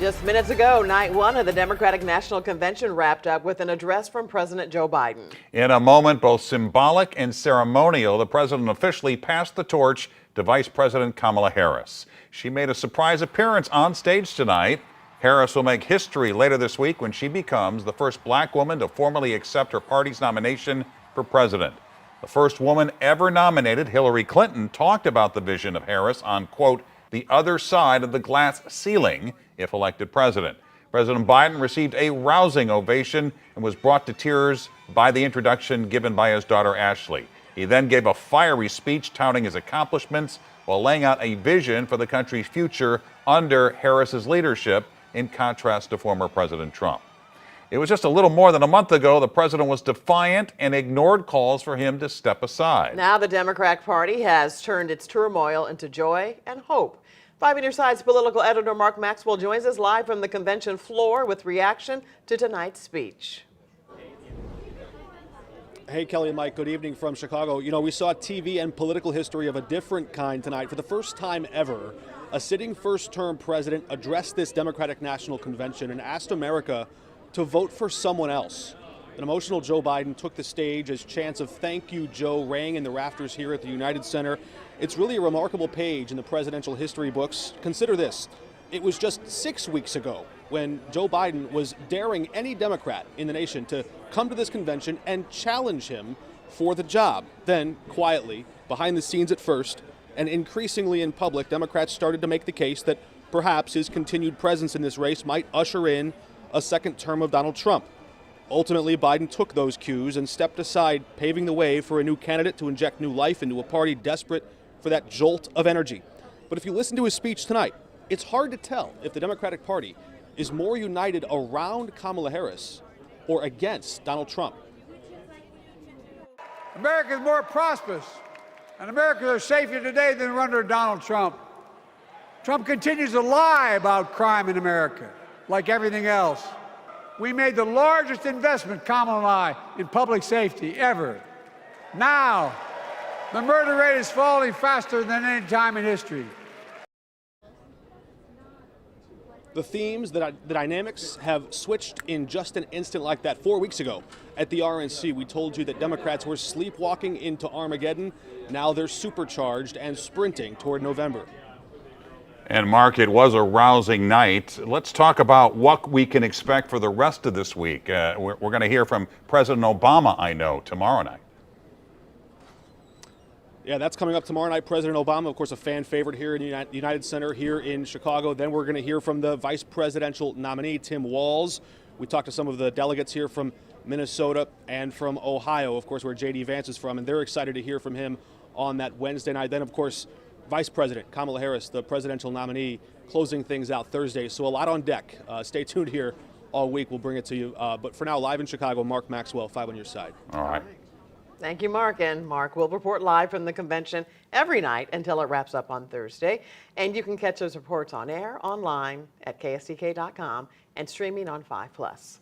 Just minutes ago, night one of the Democratic National Convention wrapped up with an address from President Joe Biden. In a moment, both symbolic and ceremonial, the president officially passed the torch to Vice President Kamala Harris. She made a surprise appearance on stage tonight. Harris will make history later this week when she becomes the first black woman to formally accept her party's nomination for president. The first woman ever nominated, Hillary Clinton, talked about the vision of Harris on, quote, the other side of the glass ceiling if elected president. President Biden received a rousing ovation and was brought to tears by the introduction given by his daughter Ashley. He then gave a fiery speech touting his accomplishments while laying out a vision for the country's future under Harris's leadership, in contrast to former President Trump. It was just a little more than a month ago the president was defiant and ignored calls for him to step aside. Now the Democratic Party has turned its turmoil into joy and hope. 5 on Your Side's political editor Mark Maxwell joins us live from the convention floor with reaction to tonight's speech. Hey, Kelly and Mike, good evening from Chicago. You know, we saw TV and political history of a different kind tonight. For the first time ever, a sitting first-term president addressed this Democratic National Convention and asked America to vote for someone else. An emotional Joe Biden took the stage as chants of "Thank you, Joe" rang in the rafters here at the United Center. It's really a remarkable page in the presidential history books. Consider this. It was just 6 weeks ago when Joe Biden was daring any Democrat in the nation to come to this convention and challenge him for the job. Then, quietly, behind the scenes at first, and increasingly in public, Democrats started to make the case that perhaps his continued presence in this race might usher in a second term of Donald Trump. Ultimately, Biden took those cues and stepped aside, paving the way for a new candidate to inject new life into a party desperate for that jolt of energy. But if you listen to his speech tonight, it's hard to tell if the Democratic Party is more united around Kamala Harris or against Donald Trump. America is more prosperous, and Americans are safer today than under Donald Trump. Trump continues to lie about crime in America, like everything else. We made the largest investment, Kamala and I, in public safety ever. Now, the murder rate is falling faster than any time in history. The themes, the dynamics have switched in just an instant like that. 4 weeks ago at the RNC, we told you that Democrats were sleepwalking into Armageddon. Now they're supercharged and sprinting toward November. And Mark, it was a rousing night. Let's talk about what we can expect for the rest of this week. We're going to hear from President Obama, I know, tomorrow night. Yeah, that's coming up tomorrow night. President Obama, of course, a fan favorite here in the United Center here in Chicago. Then we're going to hear from the vice presidential nominee, Tim Walz. We talked to some of the delegates here from Minnesota and from Ohio, of course, where J.D. Vance is from, and they're excited to hear from him on that Wednesday night. Then, of course, Vice President Kamala Harris, the presidential nominee, closing things out Thursday. So a lot on deck. Stay tuned here all week. We'll bring it to you. But for now, live in Chicago, Mark Maxwell, 5 on Your Side. All right. Thank you, Mark. And Mark will report live from the convention every night until it wraps up on Thursday. And you can catch those reports on air, online at KSTK.com, and streaming on 5+.